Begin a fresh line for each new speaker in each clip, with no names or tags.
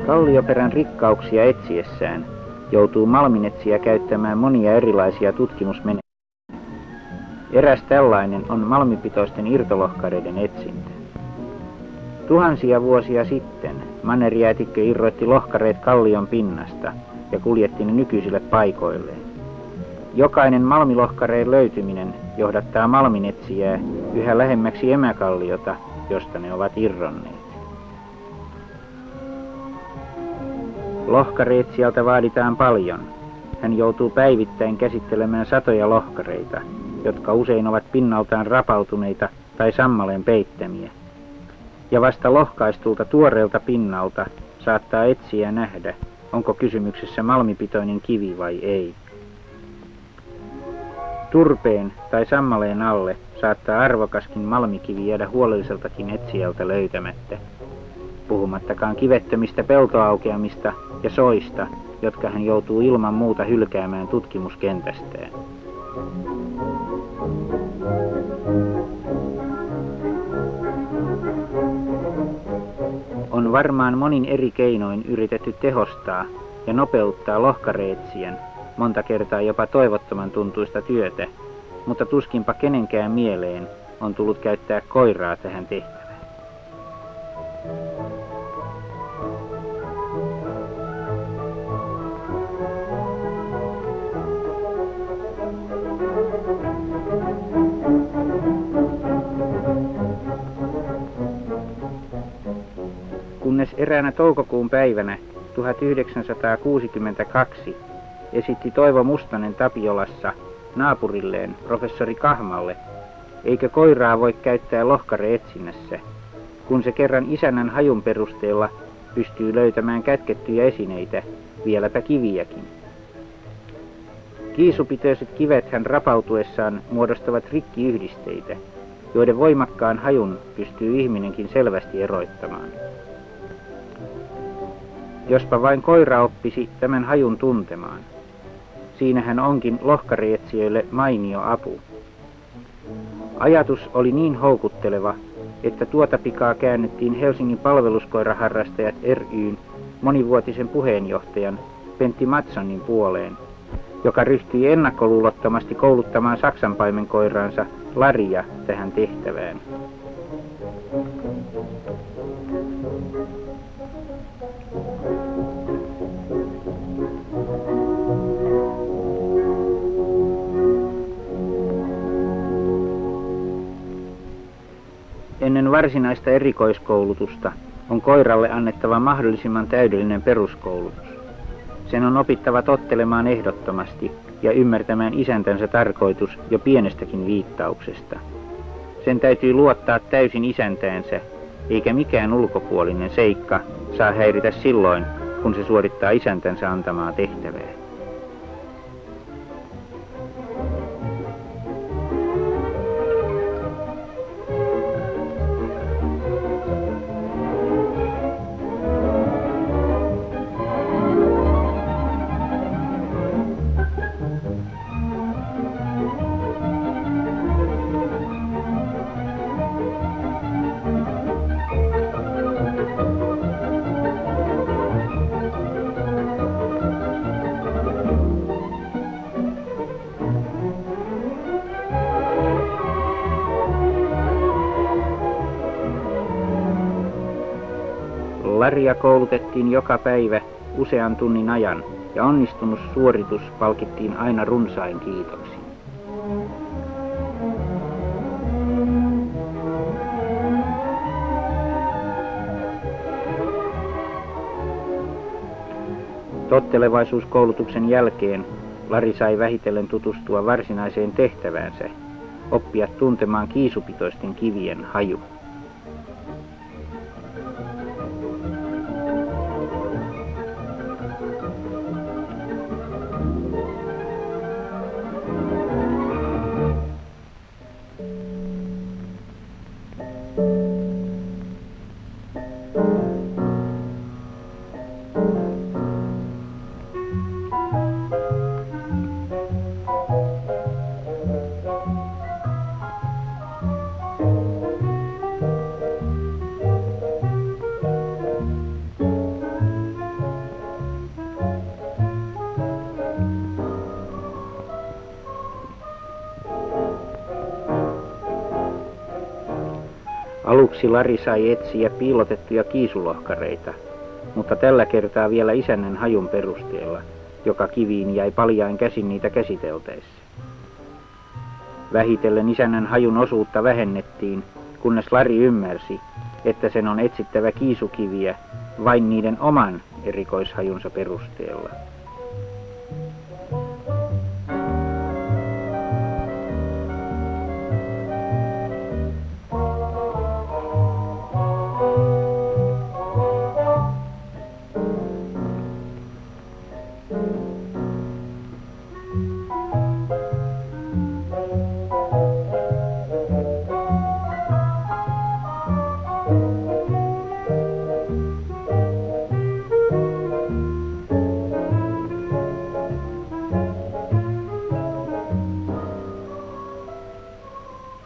Kallioperän rikkauksia etsiessään joutuu malminetsijä käyttämään monia erilaisia tutkimusmenetelmiä. Eräs tällainen on malmipitoisten irtolohkareiden etsintä. Tuhansia vuosia sitten mannerjäätikkö irrotti lohkareet kallion pinnasta ja kuljetti ne nykyisille paikoilleen. Jokainen malmilohkareen löytyminen johdattaa malminetsijää yhä lähemmäksi emäkalliota, josta ne ovat irronneet. Lohkareetsijalta vaaditaan paljon. Hän joutuu päivittäin käsittelemään satoja lohkareita, jotka usein ovat pinnaltaan rapautuneita tai sammaleen peittämiä. Ja vasta lohkaistulta tuoreelta pinnalta saattaa etsijä nähdä, onko kysymyksessä malmipitoinen kivi vai ei. Turpeen tai sammaleen alle saattaa arvokaskin malmikivi jäädä huolelliseltakin etsijältä löytämättä, puhumattakaan kivettömistä peltoaukeamista ja soista, jotka hän joutuu ilman muuta hylkäämään tutkimuskentästään. On varmaan monin eri keinoin yritetty tehostaa ja nopeuttaa lohkareetsijän, monta kertaa jopa toivottoman tuntuista työtä, mutta tuskinpa kenenkään mieleen on tullut käyttää koiraa tähän tehtävään. Kunnes eräänä toukokuun päivänä 1962 esitti Toivo Mustonen Tapiolassa naapurilleen professori Kahmalle, eikö koiraa voi käyttää lohkareetsinnässä, kun se kerran isännän hajun perusteella pystyy löytämään kätkettyjä esineitä, vieläpä kiviäkin. Kiisupitoiset kivethän rapautuessaan muodostavat rikkiyhdisteitä, joiden voimakkaan hajun pystyy ihminenkin selvästi eroittamaan. Jospa vain koira oppisi tämän hajun tuntemaan. Siinähän onkin lohkareetsijöille mainio apu. Ajatus oli niin houkutteleva, että tuota pikaa käännyttiin Helsingin palveluskoiraharrastajat ry:n monivuotisen puheenjohtajan Pentti Mattsonin puoleen, joka ryhtyi ennakkoluulottomasti kouluttamaan saksanpaimenkoiraansa Laria tähän tehtävään. Ennen varsinaista erikoiskoulutusta on koiralle annettava mahdollisimman täydellinen peruskoulutus. Sen on opittava tottelemaan ehdottomasti ja ymmärtämään isäntänsä tarkoitus jo pienestäkin viittauksesta. Sen täytyy luottaa täysin isäntäänsä, eikä mikään ulkopuolinen seikka saa häiritä silloin, kun se suorittaa isäntänsä antamaa tehtävää. Laria koulutettiin joka päivä usean tunnin ajan ja onnistunut suoritus palkittiin aina runsain kiitoksin. Tottelevaisuuskoulutuksen jälkeen Lari sai vähitellen tutustua varsinaiseen tehtäväänsä, oppia tuntemaan kiisupitoisten kivien haju. Aluksi Lari sai etsiä piilotettuja kiisulohkareita, mutta tällä kertaa vielä isännän hajun perusteella, joka kiviin jäi paljain käsin niitä käsiteltäessä. Vähitellen isännän hajun osuutta vähennettiin, kunnes Lari ymmärsi, että sen on etsittävä kiisukiviä vain niiden oman erikoishajunsa perusteella.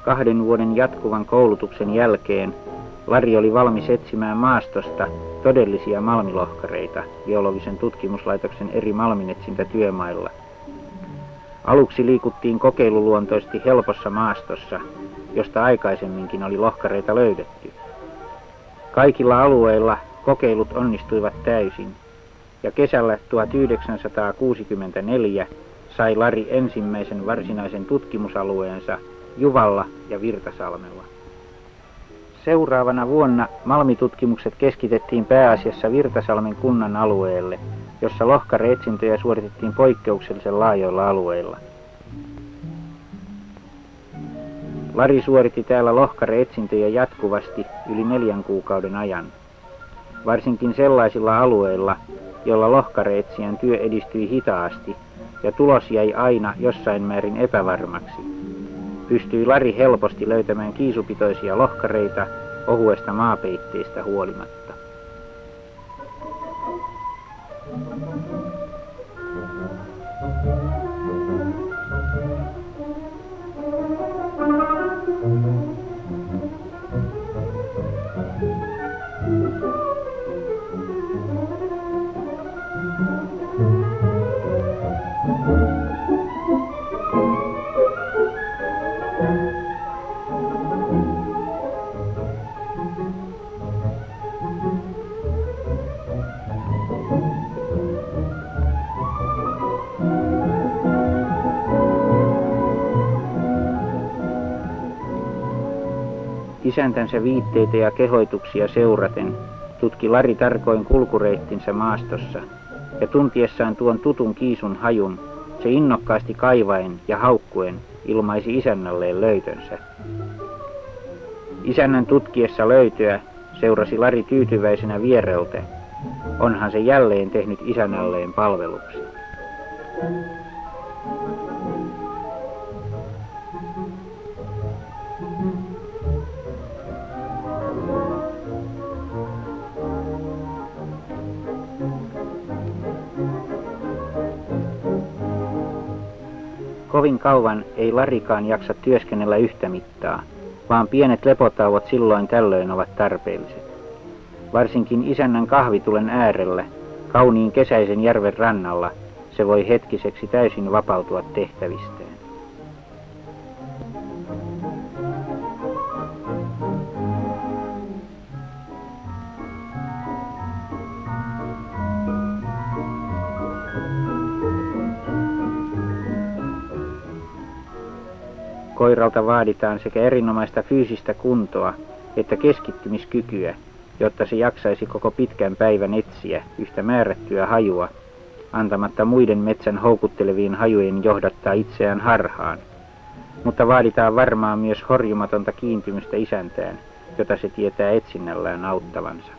Kahden vuoden jatkuvan koulutuksen jälkeen Lari oli valmis etsimään maastosta todellisia malmilohkareita geologisen tutkimuslaitoksen eri malminetsintätyömailla. Aluksi liikuttiin kokeiluluontoisesti helpossa maastossa, josta aikaisemminkin oli lohkareita löydetty. Kaikilla alueilla kokeilut onnistuivat täysin, ja kesällä 1964 sai Lari ensimmäisen varsinaisen tutkimusalueensa Juvalla ja Virtasalmella. Seuraavana vuonna malmitutkimukset keskitettiin pääasiassa Virtasalmen kunnan alueelle, jossa lohkare-etsintöjä suoritettiin poikkeuksellisen laajoilla alueilla. Lari suoritti täällä lohkare-etsintöjä jatkuvasti yli 4 kuukauden ajan, varsinkin sellaisilla alueilla, joilla lohkare-etsijän työ edistyi hitaasti ja tulos jäi aina jossain määrin epävarmaksi. Pystyi Lari helposti löytämään kiisupitoisia lohkareita ohuesta maapeitteestä huolimatta. Isäntänsä viitteitä ja kehoituksia seuraten tutki Lari tarkoin kulkureittinsä maastossa, ja tuntiessaan tuon tutun kiisun hajun, se innokkaasti kaivaen ja haukkuen ilmaisi isännälleen löytönsä. Isännän tutkiessa löytöä seurasi Lari tyytyväisenä viereltä. Onhan se jälleen tehnyt isännälleen palveluksen. Kovin kauan ei Larikaan jaksa työskennellä yhtä mittaa, vaan pienet lepotauot silloin tällöin ovat tarpeelliset. Varsinkin isännän kahvitulen äärellä, kauniin kesäisen järven rannalla, se voi hetkiseksi täysin vapautua tehtävistään. Koiralta vaaditaan sekä erinomaista fyysistä kuntoa että keskittymiskykyä, jotta se jaksaisi koko pitkän päivän etsiä yhtä määrättyä hajua, antamatta muiden metsän houkuttelevien hajujen johdattaa itseään harhaan. Mutta vaaditaan varmaan myös horjumatonta kiintymystä isäntään, jota se tietää etsinnällään auttavansa.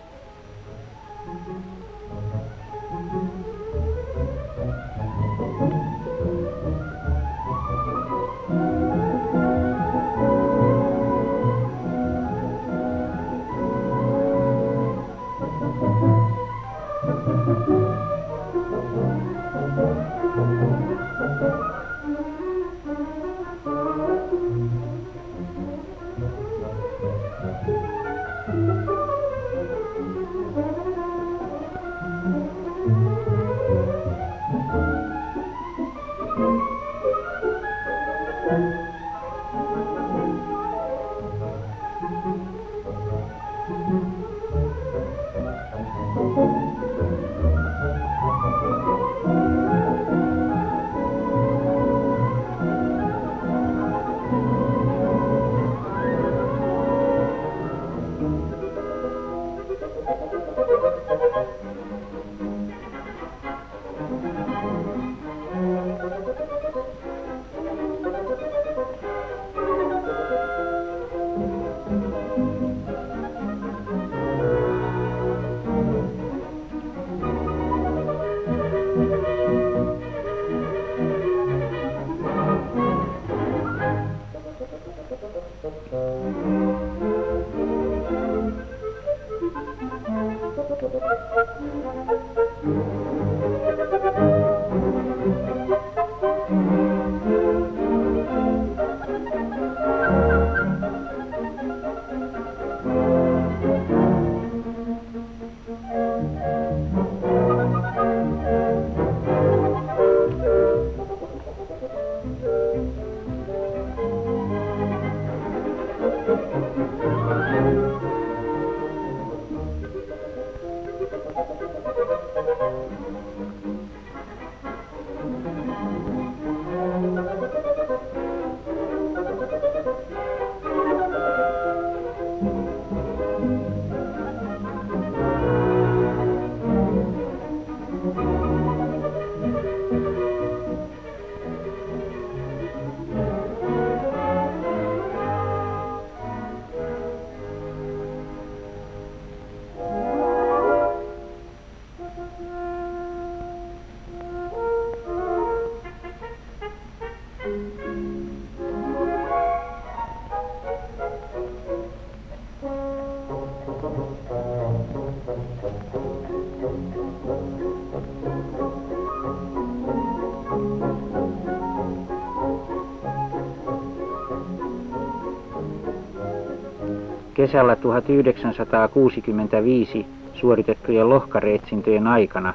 Kesällä 1965 suoritettujen lohkareetsintöjen aikana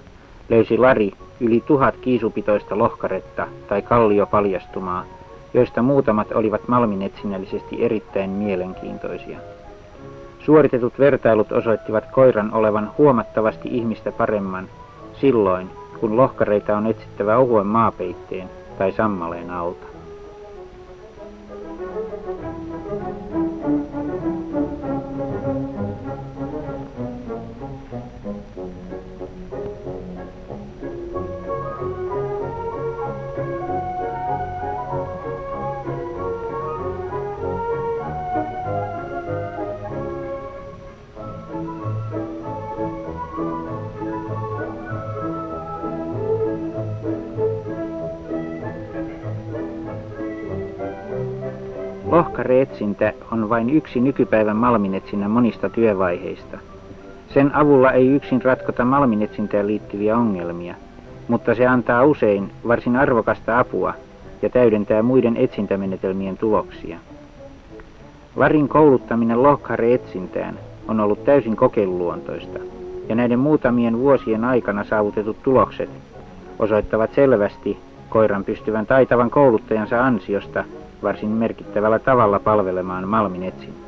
löysi Lari yli 1000 kiisupitoista lohkaretta tai kalliopaljastumaa, joista muutamat olivat malminetsinnällisesti erittäin mielenkiintoisia. Suoritetut vertailut osoittivat koiran olevan huomattavasti ihmistä paremman silloin, kun lohkareita on etsittävä ohuen maapeitteen tai sammaleen alta. Lohkareetsintä on vain yksi nykypäivän malminetsinnän monista työvaiheista. Sen avulla ei yksin ratkota malminetsintään liittyviä ongelmia, mutta se antaa usein varsin arvokasta apua ja täydentää muiden etsintämenetelmien tuloksia. Larin kouluttaminen lohkareetsintään on ollut täysin kokeiluluontoista, ja näiden muutamien vuosien aikana saavutetut tulokset osoittavat selvästi koiran pystyvän taitavan kouluttajansa ansiosta varsin merkittävällä tavalla palvelemaan malminetsintää.